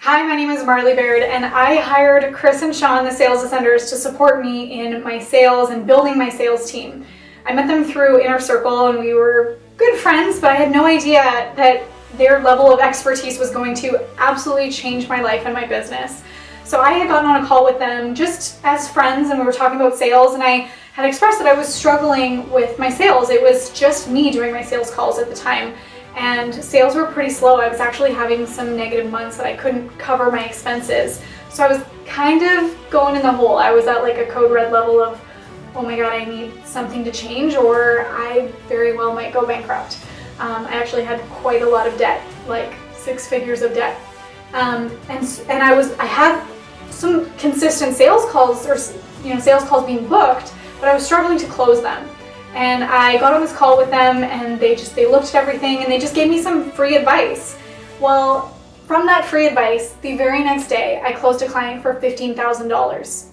Hi, my name is Marley Baird, and I hired Chris and Sean, the sales ascenders, to support me in my sales and building my sales team. I met them through Inner Circle, and we were good friends, but I had no idea that their level of expertise was going to absolutely change my life and my business. So I had gotten on a call with them just as friends, and we were talking about sales, and I had expressed that I was struggling with my sales. It was just me doing my sales calls at the time. And sales were pretty slow. I was actually having some negative months that I couldn't cover my expenses. So I was kind of going in the hole. I was at like a code red level of, oh my God, I need something to change, or I very well might go bankrupt. I actually had quite a lot of debt, like 6 figures of debt. And I had some consistent sales calls, or sales calls being booked, but I was struggling to close them. And I got on this call with them, and they looked at everything, and they just gave me some free advice. Well, from that free advice, the very next day, I closed a client for $15,000.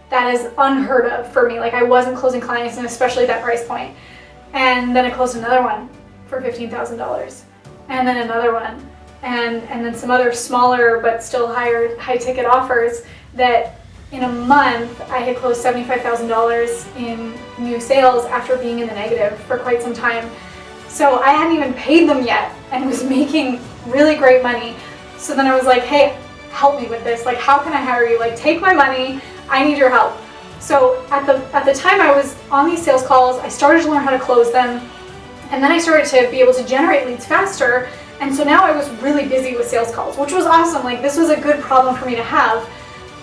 That is unheard of for me. Like, I wasn't closing clients, and especially that price point. And then I closed another one for $15,000, and then another one, and then some other smaller but still high ticket offers that in a month, I had closed $75,000 in new sales after being in the negative for quite some time. So I hadn't even paid them yet and was making really great money. So then I was like, hey, help me with this. Like, how can I hire you? Like, take my money. I need your help. So at the time I was on these sales calls, I started to learn how to close them. And then I started to be able to generate leads faster. And so now I was really busy with sales calls, which was awesome. Like, this was a good problem for me to have.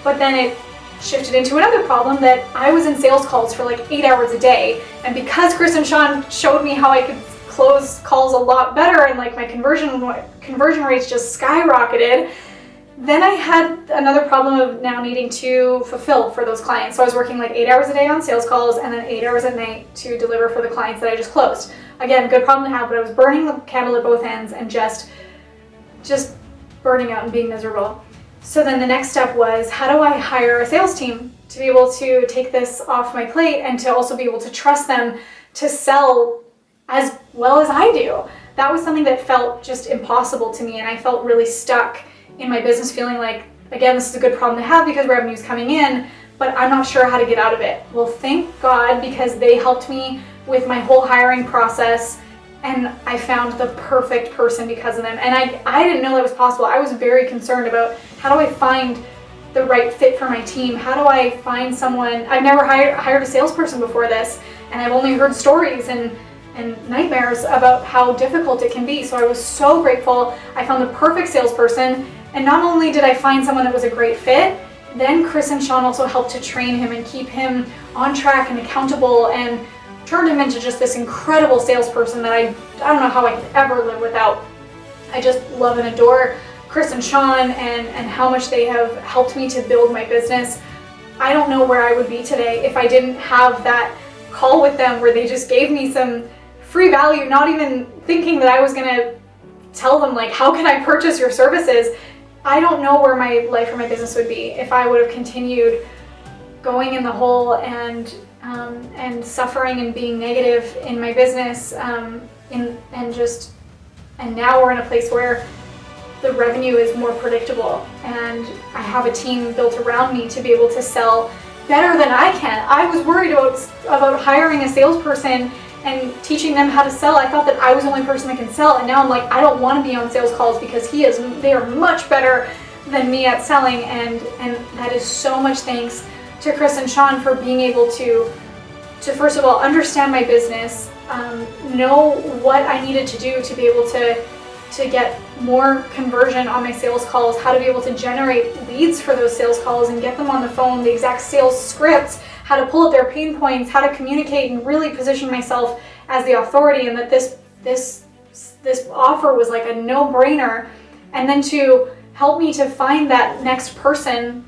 But then it shifted into another problem that I was in sales calls for like 8 hours a day. And because Chris and Sean showed me how I could close calls a lot better, and like my conversion rates just skyrocketed, then I had another problem of now needing to fulfill for those clients. So I was working like 8 hours a day on sales calls and then 8 hours at night to deliver for the clients that I just closed. Again, good problem to have, but I was burning the candle at both ends and just burning out and being miserable. So then the next step was, how do I hire a sales team to be able to take this off my plate and to also be able to trust them to sell as well as I do? That was something that felt just impossible to me, and I felt really stuck in my business, feeling like, again, this is a good problem to have because revenue's coming in, but I'm not sure how to get out of it. Well, thank God, because they helped me with my whole hiring process, and I found the perfect person because of them. And I didn't know that was possible. I was very concerned about, how do I find the right fit for my team? How do I find someone? I've never hired a salesperson before this, and I've only heard stories and nightmares about how difficult it can be. So I was so grateful. I found the perfect salesperson, and not only did I find someone that was a great fit, then Chris and Sean also helped to train him and keep him on track and accountable, and turned him into just this incredible salesperson that I don't know how I could ever live without. I just love and adore Chris and Sean and how much they have helped me to build my business. I don't know where I would be today if I didn't have that call with them where they just gave me some free value, not even thinking that I was gonna tell them like, how can I purchase your services? I don't know where my life or my business would be if I would have continued going in the hole and suffering and being negative in my business, and now we're in a place where the revenue is more predictable, and I have a team built around me to be able to sell better than I can. I was worried about hiring a salesperson and teaching them how to sell. I thought that I was the only person that can sell, and now I'm like, I don't want to be on sales calls because they are much better than me at selling, and that is so much thanks to Chris and Sean for being able to first of all understand my business, know what I needed to do to be able to get more conversion on my sales calls, how to be able to generate leads for those sales calls and get them on the phone, the exact sales scripts, how to pull up their pain points, how to communicate and really position myself as the authority, and that this offer was like a no-brainer, and then to help me to find that next person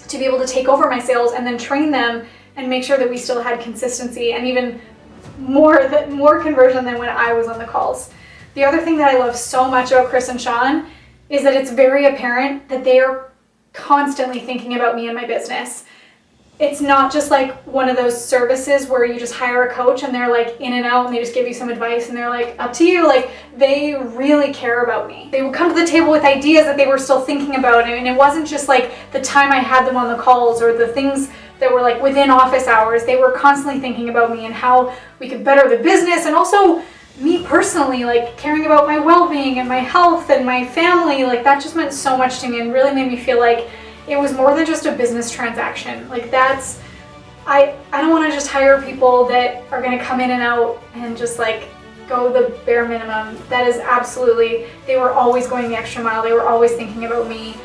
to be able to take over my sales and then train them and make sure that we still had consistency and even more conversion than when I was on the calls. The other thing that I love so much about Chris and Sean is that it's very apparent that they are constantly thinking about me and my business. it's not just like one of those services where you just hire a coach and they're like in and out and they just give you some advice and they're like, up to you. Like, they really care about me. They would come to the table with ideas that they were still thinking about, and it wasn't just like the time I had them on the calls or the things that were like within office hours. They were constantly thinking about me and how we could better the business, and also me personally, like caring about my well-being and my health and my family. Like, that just meant so much to me and really made me feel like it was more than just a business transaction. Like, that's, I don't want to just hire people that are going to come in and out and just like go the bare minimum. That is absolutely, they were always going the extra mile. They were always thinking about me.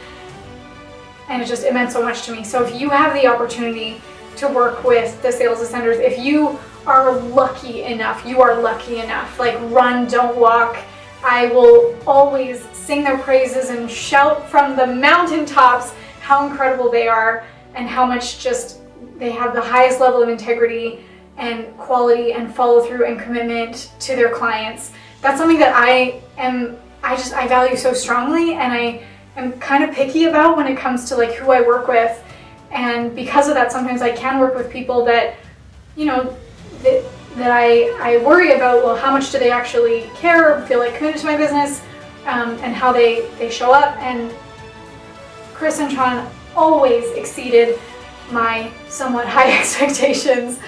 And it meant so much to me. So if you have the opportunity to work with the sales ascenders, if you are lucky enough, like, run, don't walk. I will always sing their praises and shout from the mountaintops how incredible they are and how much just they have the highest level of integrity and quality and follow through and commitment to their clients. That's something that I value so strongly, and I am kind of picky about when it comes to like who I work with. And because of that, sometimes I can work with people that, you know, that I worry about, well, how much do they actually care, feel like committed to my business, and how they show up. And Chris and Sean always exceeded my somewhat high expectations.